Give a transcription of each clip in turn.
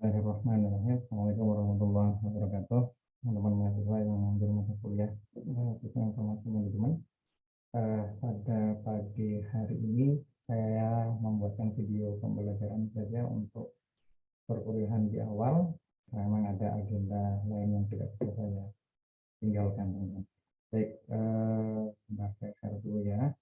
Bismillahirrahmanirrahim. Assalamualaikum warahmatullahi wabarakatuh. Teman-teman mahasiswa yang mengambil mata kuliah Sistem Informasi Manajemen. Pada pagi hari ini saya membuatkan video pembelajaran saja untuk perkuliahan di awal. Memang ada agenda lain yang tidak bisa saya tinggalkan, teman-teman. Baik, sebentar saya share dulu ya.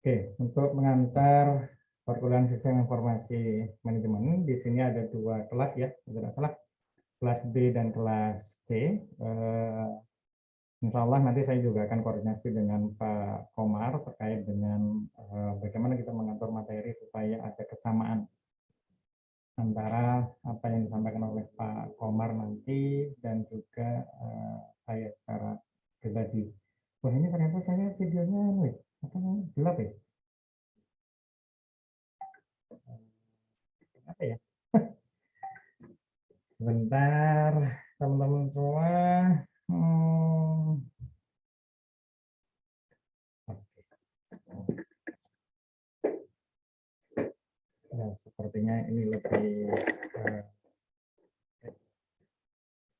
Oke, untuk mengantar perkuliahan Sistem Informasi Manajemen, di sini ada dua kelas ya, tidak salah, kelas B dan kelas C. Insya Allah nanti saya juga akan koordinasi dengan Pak Komar terkait dengan bagaimana kita mengatur materi supaya ada kesamaan antara apa yang disampaikan oleh Pak Komar nanti dan juga saya secara pribadi. Wah, ini ternyata saya videonya gelap ya? Apa ya? Sebentar, teman-teman semua. Ya, sepertinya ini lebih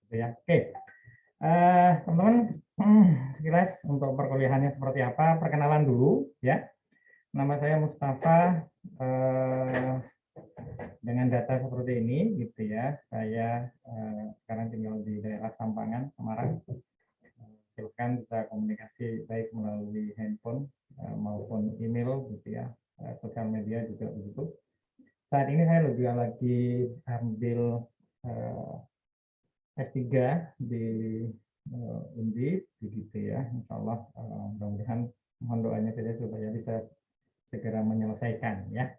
ya. Oke, teman-teman, sekilas untuk perkuliahannya seperti apa? Perkenalan dulu ya. Nama saya Mustafa. Dengan data seperti ini, gitu ya. Saya sekarang tinggal di daerah Sampangan, Semarang. Silakan bisa komunikasi baik melalui handphone maupun email, gitu ya. Sosial media juga begitu. Saat ini saya juga lagi ambil S3 di Undip, begitu ya. Insya Allah mudah-mudahan mohon doanya saja supaya bisa segera menyelesaikan ya.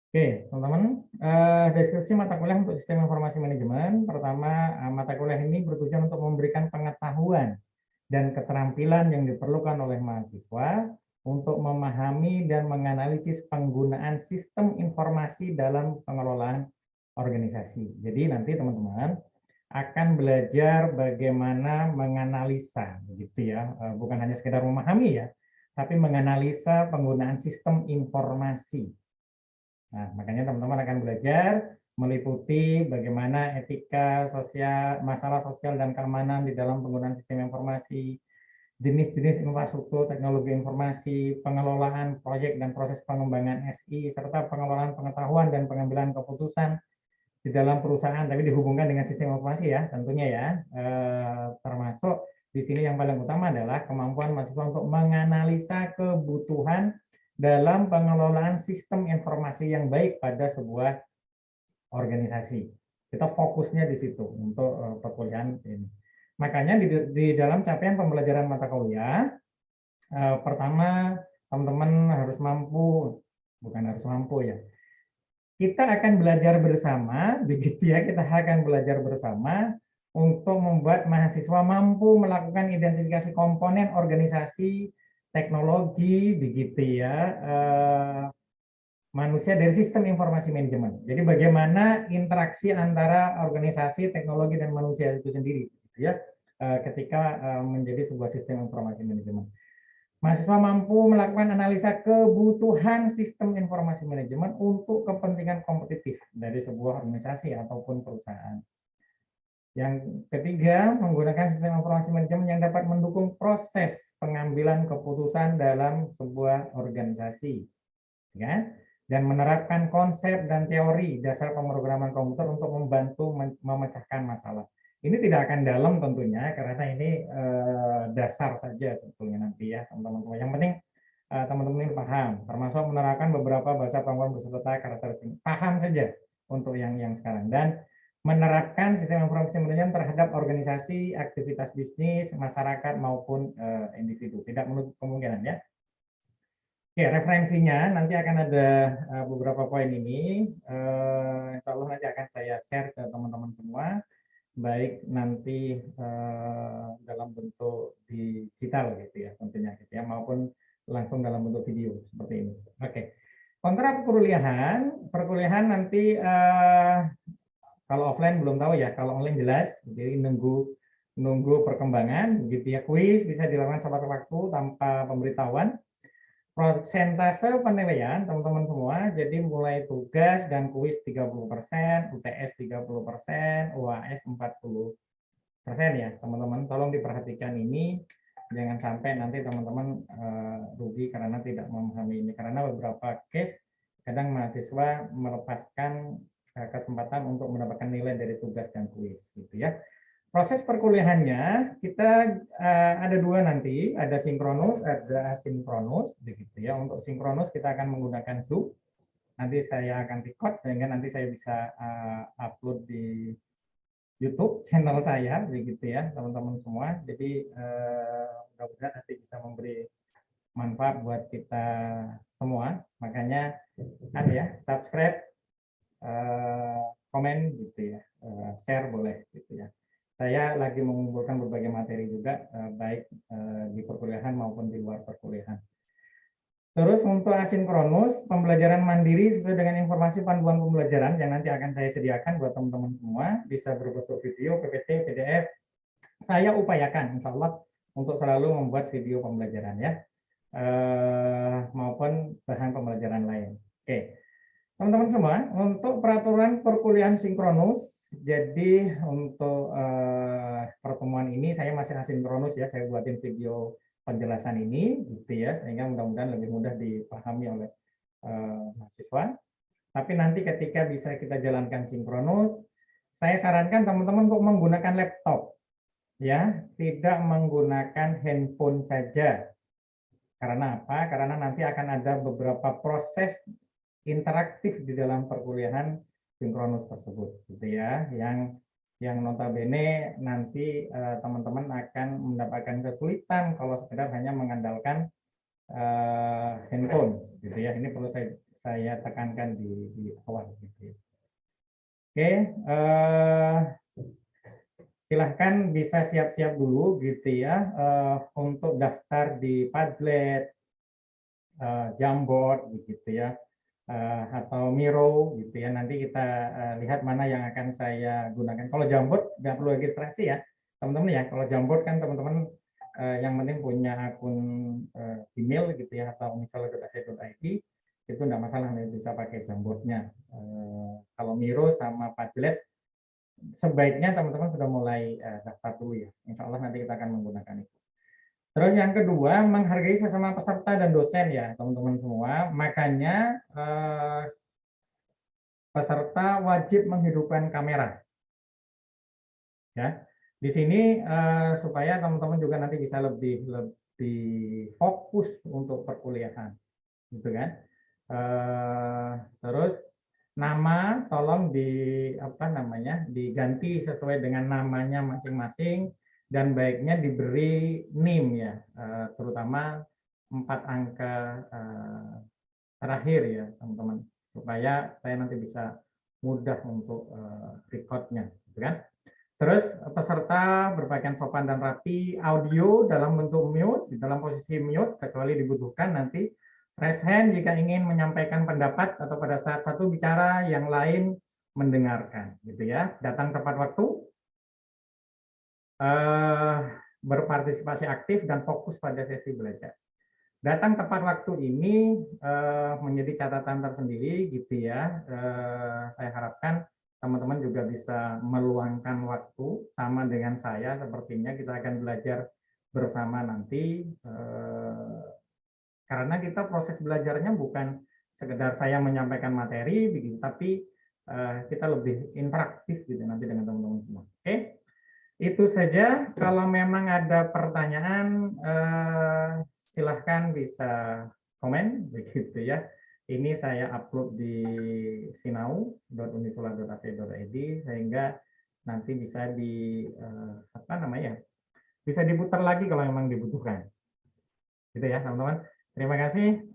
Oke, teman-teman, deskripsi mata kuliah untuk Sistem Informasi Manajemen. Pertama, mata kuliah ini bertujuan untuk memberikan pengetahuan dan keterampilan yang diperlukan oleh mahasiswa untuk memahami dan menganalisis penggunaan sistem informasi dalam pengelolaan organisasi. Jadi nanti teman-teman akan belajar bagaimana menganalisa, gitu ya, bukan hanya sekedar memahami ya, tapi menganalisa penggunaan sistem informasi. Nah, makanya teman-teman akan belajar meliputi bagaimana etika sosial, masalah sosial dan keamanan di dalam penggunaan sistem informasi, jenis-jenis infrastruktur teknologi informasi, pengelolaan proyek dan proses pengembangan SI, serta pengelolaan pengetahuan dan pengambilan keputusan di dalam perusahaan, tapi dihubungkan dengan sistem informasi ya, tentunya ya. Termasuk di sini yang paling utama adalah kemampuan mahasiswa untuk menganalisa kebutuhan dalam pengelolaan sistem informasi yang baik pada sebuah organisasi. Kita fokusnya di situ untuk perkuliahan ini. Makanya di dalam capaian pembelajaran mata kuliah, pertama teman-teman harus mampu, bukan harus mampu ya, kita akan belajar bersama, begitu ya, kita akan belajar bersama untuk membuat mahasiswa mampu melakukan identifikasi komponen organisasi, teknologi, begitu ya, manusia dari sistem informasi manajemen. Jadi bagaimana interaksi antara organisasi, teknologi, dan manusia itu sendiri, gitu ya, ketika menjadi sebuah sistem informasi manajemen. Mahasiswa mampu melakukan analisa kebutuhan sistem informasi manajemen untuk kepentingan kompetitif dari sebuah organisasi ataupun perusahaan. Yang ketiga, menggunakan sistem informasi manajemen yang dapat mendukung proses pengambilan keputusan dalam sebuah organisasi, ya, dan menerapkan konsep dan teori dasar pemrograman komputer untuk membantu memecahkan masalah. Ini tidak akan dalam tentunya, karena ini dasar saja sebetulnya nanti ya, teman-teman. Yang penting teman-teman ini paham, termasuk menerapkan beberapa bahasa pengetahuan beserta karakteristik. Paham saja untuk yang sekarang. Dan menerapkan sistem informasi manajemen terhadap organisasi, aktivitas bisnis, masyarakat maupun individu. Tidak menutup kemungkinan ya. Oke, referensinya nanti akan ada beberapa poin ini. Insya Allah nanti akan saya share ke teman-teman semua. baik nanti dalam bentuk digital gitu ya tentunya gitu ya, maupun langsung dalam bentuk video seperti ini. Oke. Kontrak perkuliahan nanti kalau offline belum tahu ya, kalau online jelas. Jadi nunggu perkembangan gitu ya. Kuis bisa dilakukan sewaktu-waktu tanpa pemberitahuan. Persentase penilaian teman-teman semua, jadi mulai tugas dan kuis 30%, UTS 30%, UAS 40% ya teman-teman. Tolong diperhatikan ini, jangan sampai nanti teman-teman rugi karena tidak memahami ini. Karena beberapa case kadang mahasiswa melepaskan kesempatan untuk mendapatkan nilai dari tugas dan kuis gitu ya. Proses perkuliahannya kita ada dua nanti, ada sinkronus, ada asinkronus, begitu ya. Untuk sinkronus kita akan menggunakan Zoom. Nanti saya akan record sehingga nanti saya bisa upload di YouTube channel saya, begitu ya, teman-teman semua. Jadi mudah-mudahan nanti bisa memberi manfaat buat kita semua. Makanya ya, subscribe, komen gitu ya, share boleh gitu ya. Saya lagi mengumpulkan berbagai materi juga, baik di perkuliahan maupun di luar perkuliahan. Terus untuk asinkronus, pembelajaran mandiri sesuai dengan informasi panduan pembelajaran yang nanti akan saya sediakan buat teman-teman semua, bisa berbentuk video, PPT, PDF. Saya upayakan, insya Allah, untuk selalu membuat video pembelajaran ya, maupun bahan pembelajaran lain. Oke. Teman-teman semua, untuk peraturan perkuliahan sinkronus, jadi untuk pertemuan ini saya masih asinkronus ya, saya buatin video penjelasan ini gitu ya, sehingga mudah-mudahan lebih mudah dipahami oleh mahasiswa. Tapi nanti ketika bisa kita jalankan sinkronus, saya sarankan teman-teman untuk menggunakan laptop ya, tidak menggunakan handphone saja. Karena apa? Karena nanti akan ada beberapa proses interaktif di dalam perkuliahan sinkronus tersebut gitu ya, yang notabene nanti teman-teman akan mendapatkan kesulitan kalau sekedar hanya mengandalkan handphone gitu ya. Ini perlu saya tekankan di awal gitu ya. Oke, silahkan bisa siap-siap dulu gitu ya untuk daftar di Padlet, Jamboard gitu ya, atau Miro gitu ya. Nanti kita lihat mana yang akan saya gunakan. Kalau Jamboard nggak perlu registrasi ya teman-teman ya. Kalau Jamboard kan teman-teman yang penting punya akun Gmail gitu ya, atau misalnya.ac.id, itu nggak masalah, bisa pakai Jamboardnya. Kalau Miro sama Padlet sebaiknya teman-teman sudah mulai daftar dulu ya. Insya Allah nanti kita akan menggunakan itu. Terus yang kedua, menghargai sesama peserta dan dosen ya teman-teman semua. Makanya peserta wajib menghidupkan kamera. Ya, di sini supaya teman-teman juga nanti bisa lebih fokus untuk perkuliahan, gitu kan? Terus nama tolong diganti sesuai dengan namanya masing-masing, dan baiknya diberi NIM ya, terutama 4 angka terakhir ya teman-teman, supaya saya nanti bisa mudah untuk recordnya, gitu kan? Terus peserta berpakaian sopan dan rapi, audio dalam bentuk mute, di dalam posisi mute kecuali dibutuhkan nanti. Raise hand jika ingin menyampaikan pendapat atau pada saat satu bicara yang lain mendengarkan, gitu ya. Datang tepat waktu, berpartisipasi aktif dan fokus pada sesi belajar. Datang tepat waktu ini menjadi catatan tersendiri, gitu ya. Saya harapkan teman-teman juga bisa meluangkan waktu sama dengan saya, sepertinya kita akan belajar bersama nanti, karena kita proses belajarnya bukan sekedar saya menyampaikan materi begitu, tapi kita lebih interaktif gitu nanti dengan teman-teman semua. Oke, itu saja. Kalau memang ada pertanyaan silahkan bisa komen begitu ya. Ini saya upload di sinau.unisola.ac.id sehingga nanti bisa bisa diputar lagi kalau memang dibutuhkan. Gitu ya teman-teman. Terima kasih.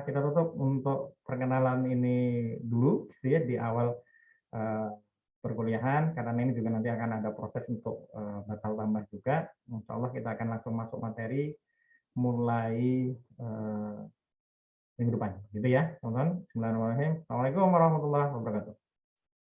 Kita tutup untuk perkenalan ini dulu gitu ya di awal perkuliahan, karena ini juga nanti akan ada proses untuk batal tambah juga. Insya Allah kita akan langsung masuk materi mulai minggu depan, gitu ya, teman-teman. Bismillahirrahmanirrahim. Assalamualaikum warahmatullahi wabarakatuh.